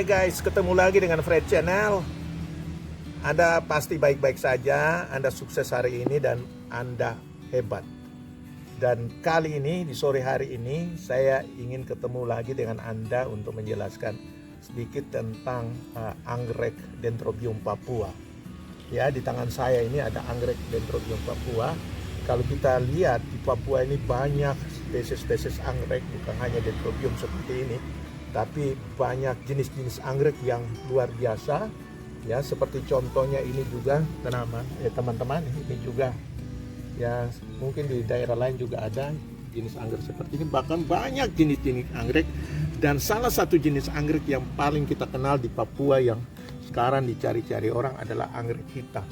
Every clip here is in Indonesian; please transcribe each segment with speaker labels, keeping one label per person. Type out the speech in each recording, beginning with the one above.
Speaker 1: Oke guys, ketemu lagi dengan Fred Channel. Anda pasti baik-baik saja, Anda sukses hari ini dan Anda hebat. Dan kali ini, di sore hari ini, saya ingin ketemu lagi dengan Anda untuk menjelaskan sedikit tentang anggrek Dendrobium Papua. Ya, di tangan saya ini ada anggrek Dendrobium Papua. Kalau kita lihat di Papua ini banyak spesies-spesies anggrek, bukan hanya Dendrobium seperti ini, tapi banyak jenis-jenis anggrek yang luar biasa. Ya, seperti contohnya ini juga tanaman, teman-teman, ini juga ya mungkin di daerah lain juga ada jenis anggrek seperti ini, bahkan banyak jenis-jenis anggrek. Dan salah satu jenis anggrek yang paling kita kenal di Papua yang sekarang dicari-cari orang adalah anggrek hitam.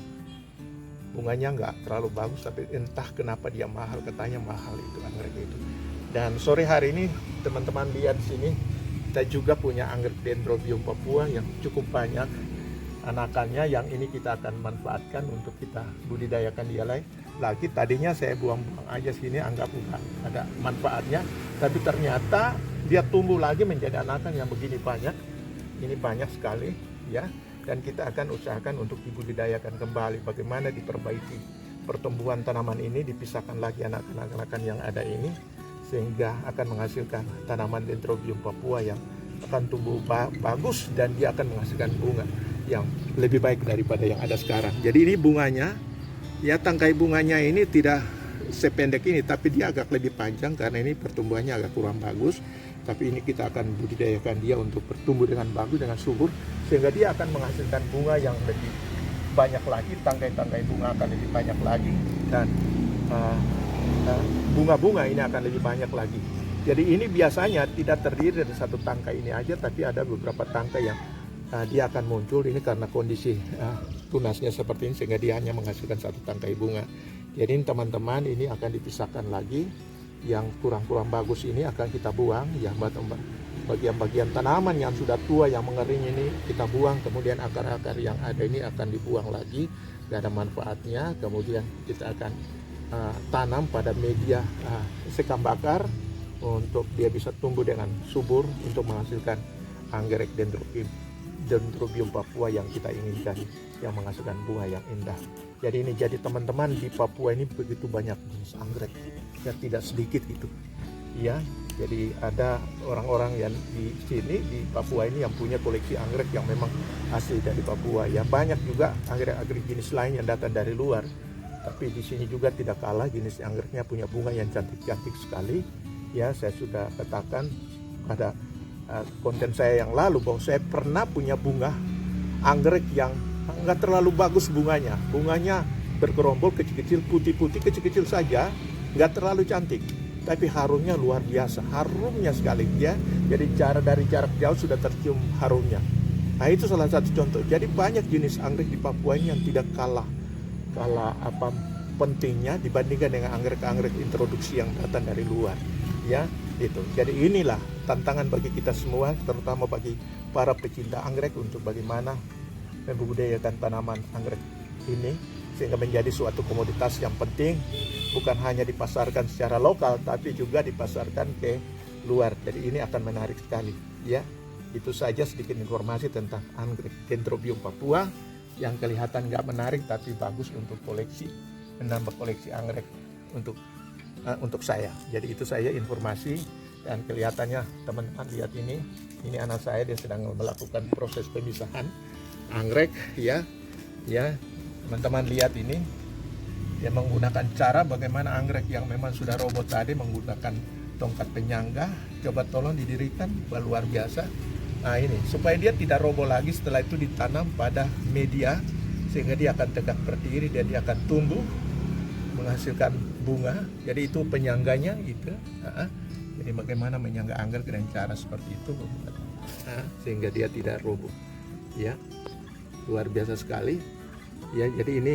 Speaker 1: Bunganya nggak terlalu bagus, tapi entah kenapa dia mahal, katanya mahal itu anggrek itu. Dan sore hari ini teman-teman lihat di sini, kita juga punya anggrek Dendrobium Papua yang cukup banyak anakannya, yang ini kita akan manfaatkan untuk kita budidayakan dia lagi. Tadinya saya buang-buang aja sini, anggap enggak ada manfaatnya, tapi ternyata dia tumbuh lagi menjadi anakan yang begini banyak. Ini banyak sekali ya, dan kita akan usahakan untuk dibudidayakan kembali. Bagaimana diperbaiki pertumbuhan tanaman ini, dipisahkan lagi anakan-anakan yang ada ini, sehingga akan menghasilkan tanaman Dendrobium Papua yang akan tumbuh bagus, dan dia akan menghasilkan bunga yang lebih baik daripada yang ada sekarang. Jadi ini bunganya, ya tangkai bunganya ini tidak sependek ini, tapi dia agak lebih panjang karena ini pertumbuhannya agak kurang bagus. Tapi ini kita akan budidayakan dia untuk bertumbuh dengan bagus, dengan subur, sehingga dia akan menghasilkan bunga yang lebih banyak lagi, tangkai-tangkai bunga akan lebih banyak lagi, dan bunga-bunga ini akan lebih banyak lagi. Jadi ini biasanya tidak terdiri dari satu tangkai ini aja, tapi ada beberapa tangkai yang dia akan muncul ini karena kondisi tunasnya seperti ini, sehingga dia hanya menghasilkan satu tangkai bunga. Jadi teman-teman, ini akan dipisahkan lagi. Yang kurang-kurang bagus ini akan kita buang, ya, bagian-bagian tanaman yang sudah tua, yang mengering ini kita buang. Kemudian akar-akar yang ada ini akan dibuang lagi, gak ada manfaatnya. Kemudian kita akan tanam pada media sekam bakar untuk dia bisa tumbuh dengan subur untuk menghasilkan anggrek Dendrobium Papua yang kita inginkan, yang menghasilkan bunga yang indah. Jadi teman-teman, di Papua ini begitu banyak jenis anggrek, ya tidak sedikit itu. Ya, jadi ada orang-orang yang di sini di Papua ini yang punya koleksi anggrek yang memang asli dari Papua. Ya, banyak juga anggrek-anggrek jenis lain yang datang dari luar. Tapi di sini juga tidak kalah, jenis anggreknya punya bunga yang cantik-cantik sekali. Ya, saya sudah katakan pada konten saya yang lalu bahwa saya pernah punya bunga anggrek yang nggak terlalu bagus bunganya. Bunganya bergerombol, kecil-kecil, putih-putih, kecil-kecil saja, nggak terlalu cantik. Tapi harumnya luar biasa, harumnya sekali ya. Jadi dari jarak jauh sudah tercium harumnya. Nah, itu salah satu contoh. Jadi banyak jenis anggrek di Papua ini yang tidak kalah pentingnya dibandingkan dengan anggrek-anggrek introduksi yang datang dari luar. Ya, itu. Jadi inilah tantangan bagi kita semua, terutama bagi para pecinta anggrek, untuk bagaimana membudidayakan tanaman anggrek ini sehingga menjadi suatu komoditas yang penting, bukan hanya dipasarkan secara lokal tapi juga dipasarkan ke luar. Jadi ini akan menarik sekali ya. Itu saja sedikit informasi tentang anggrek Dendrobium Papua yang kelihatan nggak menarik tapi bagus untuk koleksi, menambah koleksi anggrek untuk saya. Jadi itu saja informasi. Dan kelihatannya teman-teman lihat ini anak saya, dia sedang melakukan proses pemisahan anggrek ya. Teman-teman lihat ini, dia menggunakan cara bagaimana anggrek yang memang sudah roboh tadi menggunakan tongkat penyangga. Coba tolong didirikan, luar biasa. Nah, ini supaya dia tidak roboh lagi, setelah itu ditanam pada media sehingga dia akan tegak berdiri dan dia akan tumbuh menghasilkan bunga. Jadi itu penyangganya itu. Jadi bagaimana menyangga anggrek dengan cara seperti itu sehingga dia tidak roboh. Ya, luar biasa sekali. Ya, jadi ini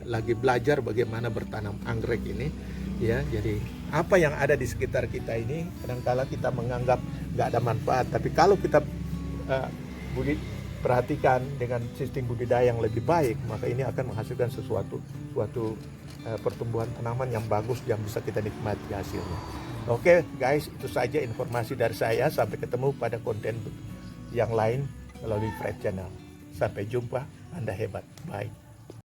Speaker 1: lagi belajar bagaimana bertanam anggrek ini. Ya, jadi apa yang ada di sekitar kita ini kadang-kala kita menganggap nggak ada manfaat, tapi kalau kita perhatikan dengan sistem budidaya yang lebih baik, maka ini akan menghasilkan suatu pertumbuhan tanaman yang bagus yang bisa kita nikmati hasilnya. Oke guys, itu saja informasi dari saya. Sampai ketemu pada konten yang lain melalui Fred Channel. Sampai jumpa, Anda hebat. Bye.